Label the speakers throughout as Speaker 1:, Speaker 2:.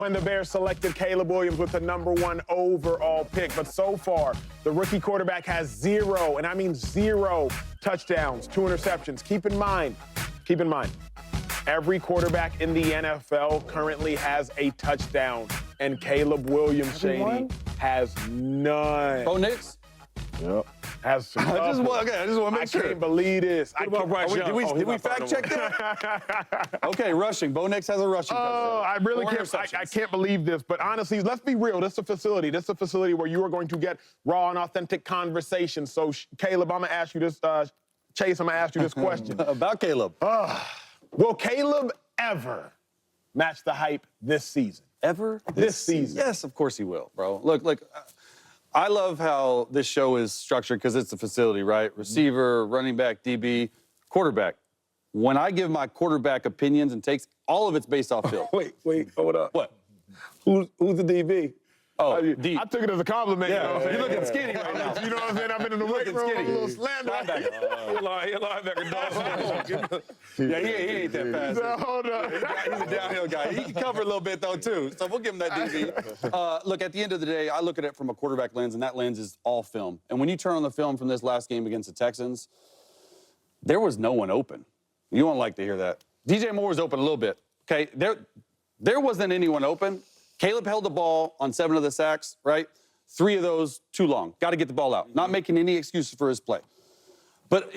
Speaker 1: When the Bears selected Caleb Williams with the #1 overall pick. But so far, the rookie quarterback has 0, and I mean 0 touchdowns, 2 interceptions. Keep in mind, every quarterback in the NFL currently has a touchdown, and Caleb Williams, Shady, has none.
Speaker 2: Bo Nix?
Speaker 1: Yep. Has some.
Speaker 2: I just want to make sure.
Speaker 1: I can't believe this.
Speaker 2: What about Bryce Young? Did we fact check that? Okay, rushing. Bo Nix has a rushing touchdown.
Speaker 1: I really can't. I can't believe this. But honestly, let's be real. This is a facility. This is a facility where you are going to get raw and authentic conversation. So, Caleb, I'm going to ask you this. Chase, I'm going to ask you this question.
Speaker 2: About Caleb.
Speaker 1: Will Caleb ever match the hype this season?
Speaker 2: Ever?
Speaker 1: This season?
Speaker 2: Yes, of course he will, bro. Look. I love how this show is structured because it's a facility, right? Receiver, running back, DB, quarterback. When I give my quarterback opinions and takes, all of it's based off field.
Speaker 1: Wait, hold up.
Speaker 2: What?
Speaker 1: Who's the DB?
Speaker 2: Oh,
Speaker 1: I took it as a compliment.
Speaker 2: Yeah,
Speaker 1: you know what I'm
Speaker 2: you're
Speaker 1: saying?
Speaker 2: looking skinny right now.
Speaker 1: You know what I'm saying? I've been in the weight room, I'm a little slender.
Speaker 2: Linebacker, dog. Yeah, he ain't that fast.
Speaker 1: So, hold up.
Speaker 2: He's a downhill guy. He can cover a little bit, though, too. So we'll give him that DB. Look, at the end of the day, I look at it from a quarterback lens, and that lens is all film. And when you turn on the film from this last game against the Texans, there was no one open. You won't like to hear that. DJ Moore was open a little bit. Okay, there wasn't anyone open. Caleb held the ball on 7 of the sacks, right? 3 of those too long. Got to get the ball out. Not making any excuses for his play. But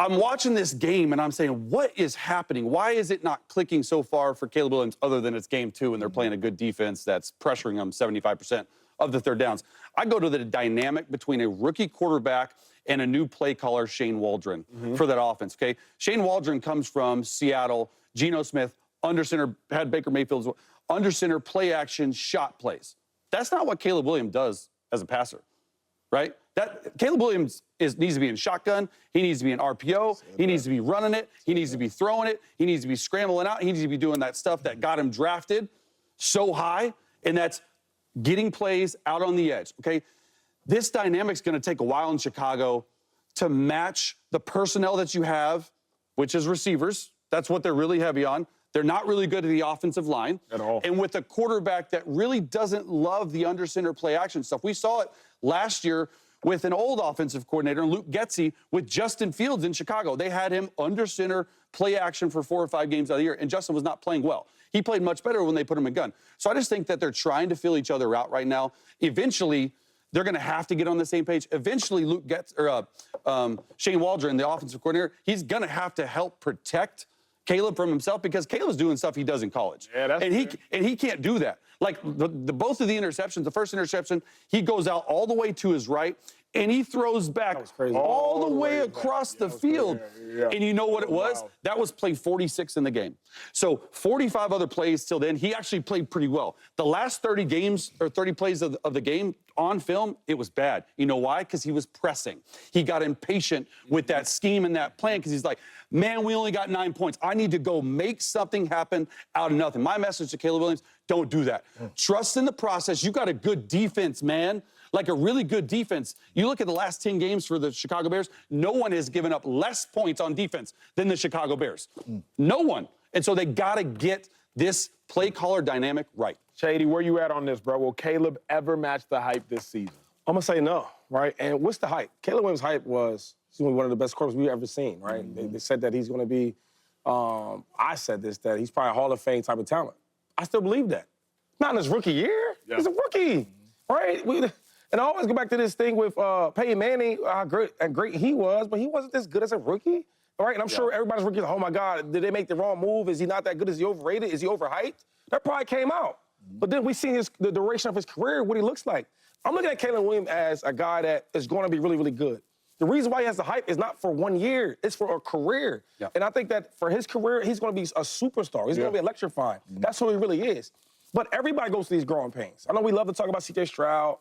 Speaker 2: I'm watching this game, and I'm saying, what is happening? Why is it not clicking so far for Caleb Williams other than it's game 2 and they're playing a good defense that's pressuring them 75% of the third downs? I go to the dynamic between a rookie quarterback and a new play caller, Shane Waldron, for that offense, okay? Shane Waldron comes from Seattle, Geno Smith, under center, had Baker Mayfield as well. Under center, play action, shot plays. That's not what Caleb Williams does as a passer, right? Caleb Williams needs to be in shotgun. He needs to be in RPO. He needs to be running it. He needs to be throwing it. He needs to be scrambling out. He needs to be doing that stuff that got him drafted so high, and that's getting plays out on the edge, okay? This dynamic's going to take a while in Chicago to match the personnel that you have, which is receivers. That's what they're really heavy on. They're not really good at the offensive line.
Speaker 1: At all.
Speaker 2: And with a quarterback that really doesn't love the under center play action stuff. We saw it last year with an old offensive coordinator, Luke Getsy, with Justin Fields in Chicago. They had him under center play action for 4 or 5 games out of the year, and Justin was not playing well. He played much better when they put him in gun. So I just think that they're trying to fill each other out right now. Eventually, they're going to have to get on the same page. Eventually, Shane Waldron, the offensive coordinator, he's going to have to help protect Caleb from himself because Caleb's doing stuff he does in college.
Speaker 1: Yeah, that's
Speaker 2: and he can't do that. Like both of the interceptions, the first interception, he goes out all the way to his right and he throws back all the way across the field.
Speaker 1: Yeah.
Speaker 2: And you know what it was?
Speaker 1: Wow.
Speaker 2: That was play 46 in the game. So 45 other plays till then, he actually played pretty well. The last 30 games or 30 plays of the game on film, it was bad. You know why? Because he was pressing. He got impatient with that scheme and that plan because he's like, man, we only got 9 points. I need to go make something happen out of nothing. My message to Caleb Williams, don't do that. Trust in the process. You got a good defense, man. Like a really good defense. You look at the last 10 games for the Chicago Bears, no one has given up less points on defense than the Chicago Bears. No one. And so they got to get this play caller dynamic right.
Speaker 1: Shady, where you at on this, bro? Will Caleb ever match the hype this season?
Speaker 3: I'm going to say no, right? And what's the hype? Caleb Williams' hype was he's one of the best quarterbacks we've ever seen, right? They said that he's going to be, I said this, that he's probably a Hall of Fame type of talent. I still believe that. Not in his rookie year.
Speaker 1: Yeah.
Speaker 3: He's a rookie, right? And I always go back to this thing with Peyton Manning, how great he was, but he wasn't as good as a rookie, right? And I'm sure everybody's rookie, oh, my God, did they make the wrong move? Is he not that good? Is he overrated? Is he overhyped? That probably came out. But then we see the duration of his career, what he looks like. I'm looking at Caleb Williams as a guy that is going to be really, really good. The reason why he has the hype is not for 1 year. It's for a career. Yeah. And I think that for his career, he's going to be a superstar. He's going to be electrifying. That's who he really is. But everybody goes through these growing pains. I know we love to talk about C.J. Stroud,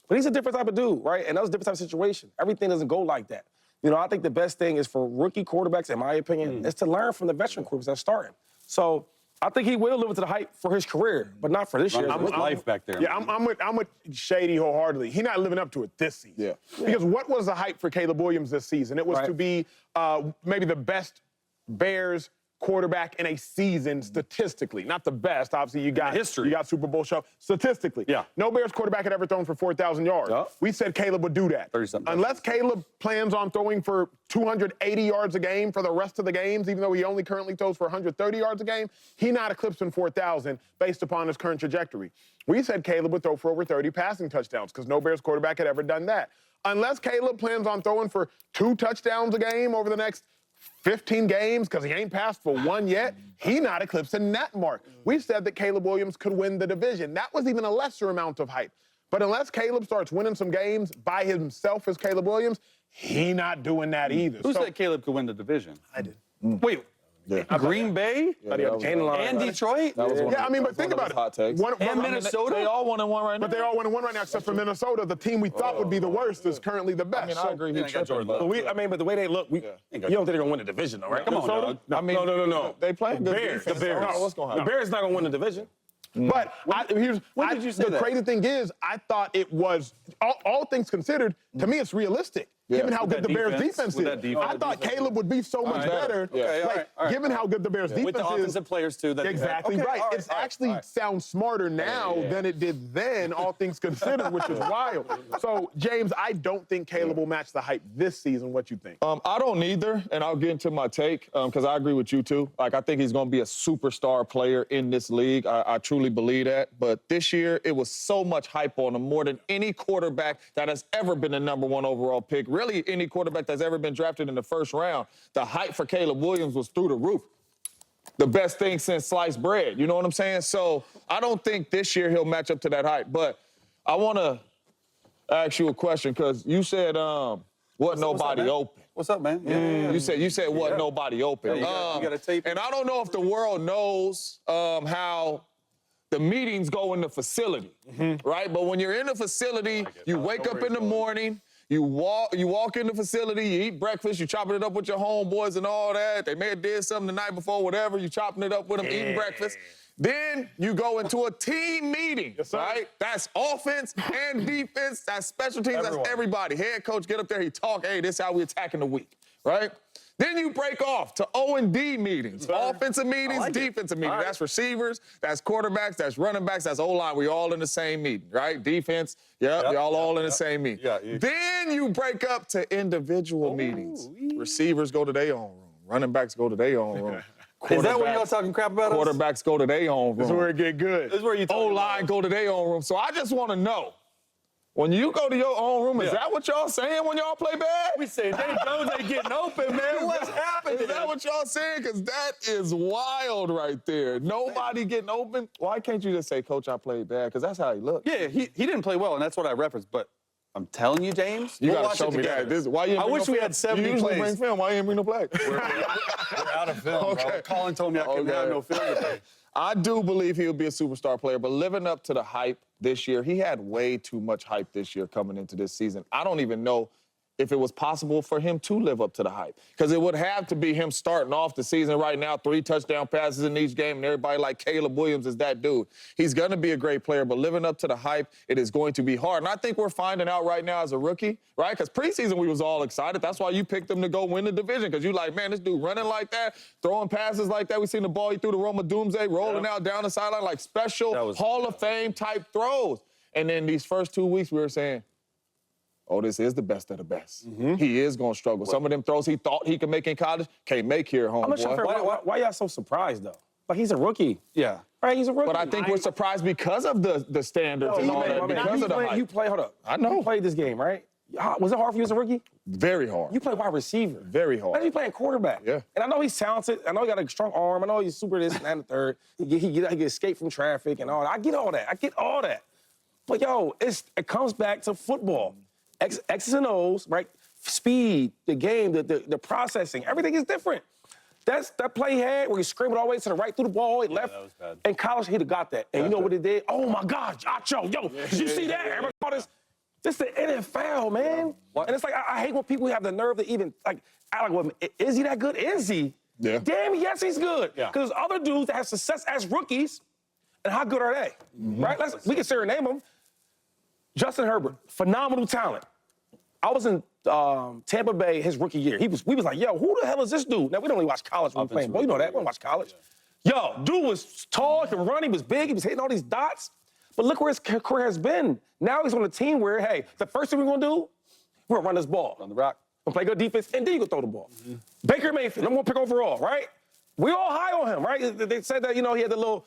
Speaker 3: but he's a different type of dude, right? And that was a different type of situation. Everything doesn't go like that. You know, I think the best thing is for rookie quarterbacks, in my opinion, is to learn from the veteran quarterbacks that's starting. So I think he will live up to the hype for his career, but not for this year.
Speaker 2: I'm life back there.
Speaker 1: Yeah, I'm with Shady wholeheartedly. He's not living up to it this season. Yeah. Because what was the hype for Caleb Williams this season? It was to be maybe the best Bears quarterback in a season statistically. Not the best, obviously. You got
Speaker 2: history.
Speaker 1: You got Super Bowl show. Statistically,
Speaker 2: Yeah.
Speaker 1: no Bears quarterback had ever thrown for 4,000 yards.
Speaker 3: Yeah.
Speaker 1: We said Caleb would do that.
Speaker 2: 30-something.
Speaker 1: Unless Caleb plans on throwing for 280 yards a game for the rest of the games, even though he only currently throws for 130 yards a game, he not eclipsing 4,000 based upon his current trajectory. We said Caleb would throw for over 30 passing touchdowns because no Bears quarterback had ever done that. Unless Caleb plans on throwing for 2 touchdowns a game over the next 15 games because he ain't passed for 1 yet, he not eclipsing that mark. We said that Caleb Williams could win the division. That was even a lesser amount of hype. But unless Caleb starts winning some games by himself as Caleb Williams, he not doing that either.
Speaker 2: Who said Caleb could win the division?
Speaker 1: I did.
Speaker 2: Wait, Green Bay? And Detroit?
Speaker 4: That was one
Speaker 1: Yeah, I mean, but think about it.
Speaker 4: hot takes.
Speaker 2: And Minnesota?
Speaker 4: They all 1-1 right now.
Speaker 1: But they all 1-1 right now, except for Minnesota. The team we thought would be the worst is currently the best.
Speaker 4: I mean, I agree. He tripping, but
Speaker 3: But the way they look, you don't think they're gonna win the division, though, right?
Speaker 2: Come on,
Speaker 3: Minnesota?
Speaker 2: dog.
Speaker 4: I mean,
Speaker 3: No.
Speaker 4: They play good
Speaker 3: Bears.
Speaker 4: defense.
Speaker 3: The Bears.
Speaker 4: No, what's going to
Speaker 3: The
Speaker 4: happen?
Speaker 3: Bears not gonna win the division.
Speaker 1: But
Speaker 2: when did you say
Speaker 1: the
Speaker 2: that?
Speaker 1: crazy thing is, I thought it was, all things considered, to me, it's realistic.
Speaker 4: Yeah.
Speaker 1: Given how
Speaker 2: With
Speaker 1: good the
Speaker 2: that
Speaker 1: Bears
Speaker 2: defense,
Speaker 1: defense
Speaker 2: with
Speaker 1: is.
Speaker 2: that defense.
Speaker 1: I thought Caleb would be so much better.
Speaker 4: Yeah.
Speaker 2: Okay, all
Speaker 1: Like,
Speaker 2: right, all right.
Speaker 1: given how good the Bears defense
Speaker 2: With the
Speaker 1: is.
Speaker 2: offensive players, too. That
Speaker 1: Exactly
Speaker 2: Okay,
Speaker 1: right.
Speaker 2: all
Speaker 1: It's
Speaker 2: all
Speaker 1: actually
Speaker 2: all right.
Speaker 1: sounds smarter now than it did then, all things considered, which is wild. So, James, I don't think Caleb will match the hype this season. What you think?
Speaker 4: I don't either, and I'll get into my take because I agree with you too. Like, I think he's going to be a superstar player in this league. I truly believe that. But this year, it was so much hype on him, more than any quarterback that has ever been the #1 overall pick. Really, any quarterback that's ever been drafted in the first round. The hype for Caleb Williams was through the roof. The best thing since sliced bread. You know what I'm saying? So I don't think this year he'll match up to that hype. But I want to ask you a question because you said wasn't nobody open.
Speaker 2: What's up, man? Yeah.
Speaker 4: You said wasn't nobody open.
Speaker 2: Yeah, you got a tape.
Speaker 4: And I don't know if the world knows how the meetings go in the facility, right? But when you're in the facility, you wake up in the morning, you walk in the facility, you eat breakfast, you chopping it up with your homeboys and all that. They may have did something the night before, whatever. You chopping it up with them, eating breakfast. Then you go into a team meeting, right? That's offense and defense. That's special teams. That's everybody. Head coach get up there, he talk, hey, this is how we attacking the week, right? Then you break off to O&D meetings, offensive meetings, defensive meetings. That's receivers, that's quarterbacks, that's running backs, that's O-line. We all in the same meeting, right? Defense, y'all all in the same meeting. Then you break up to individual meetings. Receivers go to their own room. Running backs go to their own room.
Speaker 2: Is that when y'all talking crap about us?
Speaker 4: Quarterbacks go to their own room.
Speaker 1: This is where it get good.
Speaker 2: This is where you
Speaker 4: O-line go to their own room. So I just want to know, when you go to your own room, is that what y'all saying when y'all play bad?
Speaker 2: We say, Dave Jones ain't getting open, man. What's happening?
Speaker 4: Is that what y'all saying? Because that is wild right there. Nobody getting open. Why can't you just say, Coach, I played bad? Because that's how he looked.
Speaker 2: Yeah, he didn't play well, and that's what I referenced. But I'm telling you, James,
Speaker 4: You
Speaker 2: we'll
Speaker 4: gotta
Speaker 2: watch
Speaker 4: show
Speaker 2: it
Speaker 4: me
Speaker 2: together.
Speaker 4: that. Why you
Speaker 2: I wish we had 70
Speaker 4: You usually
Speaker 2: plays.
Speaker 4: bring film. Why you didn't bring no flag?
Speaker 2: We're out of film, bro. Colin told me I couldn't have no film today.
Speaker 4: I do believe he'll be a superstar player, but living up to the hype this year, he had way too much hype this year coming into this season. I don't even know if it was possible for him to live up to the hype. Because it would have to be him starting off the season right now, 3 touchdown passes in each game, and everybody like Caleb Williams is that dude. He's going to be a great player, but living up to the hype, it is going to be hard. And I think we're finding out right now as a rookie, right? Because preseason we was all excited. That's why you picked him to go win the division, because you like, man, this dude running like that, throwing passes like that. We seen the ball he threw to Roma Doomsday, rolling out down the sideline like special Hall of Fame type throws. And then these first 2 weeks we were saying, oh, this is the best of the best. He is going to struggle. Some of them throws he thought he could make in college, can't make here, homeboy.
Speaker 3: Why y'all so surprised, though? Like, he's a rookie.
Speaker 2: Yeah.
Speaker 3: Right, he's a rookie.
Speaker 4: But I think we're surprised because of the standards and all that, because of the hype.
Speaker 3: You play, hold up.
Speaker 4: I know.
Speaker 3: You played this game, right? Was it hard for you as a rookie?
Speaker 4: Very hard.
Speaker 3: You play wide receiver.
Speaker 4: Very hard.
Speaker 3: Imagine you playing quarterback.
Speaker 4: Yeah.
Speaker 3: And I know he's talented. I know he got a strong arm. I know he's super this and that and the third. He get escape from traffic and all that. I get all that. But, yo, it comes back to football. X's and O's, right? Speed, the game, the processing, everything is different. That play he had where he screamed all the way to the right through the ball, he left.
Speaker 2: That was bad.
Speaker 3: In college, he'd have got that. And you know what it did? Oh, my God, Acho, yo, did you see that? Everybody call this the NFL, man. And it's like, I hate when people have the nerve to even, like, act like, well, is he that good? Is he?
Speaker 4: Yeah.
Speaker 3: Damn, yes, he's good. Because there's other dudes that have success as rookies, and how good are they? Right? We can sit here and name them. Justin Herbert, phenomenal talent. I was in Tampa Bay his rookie year. We was like, yo, who the hell is this dude? Now, we don't really watch college when we playing. Boy, you know that. We don't watch college. Yo, dude was tall, he could run, he was big, he was hitting all these dots. But look where his career has been. Now he's on a team where, hey, the first thing we're gonna do, we're gonna run this ball.
Speaker 2: On the rock.
Speaker 3: Gonna play good defense, and then you can throw the ball. Baker Mayfield, number 1 pick overall, right? We all high on him, right? They said that, he had the little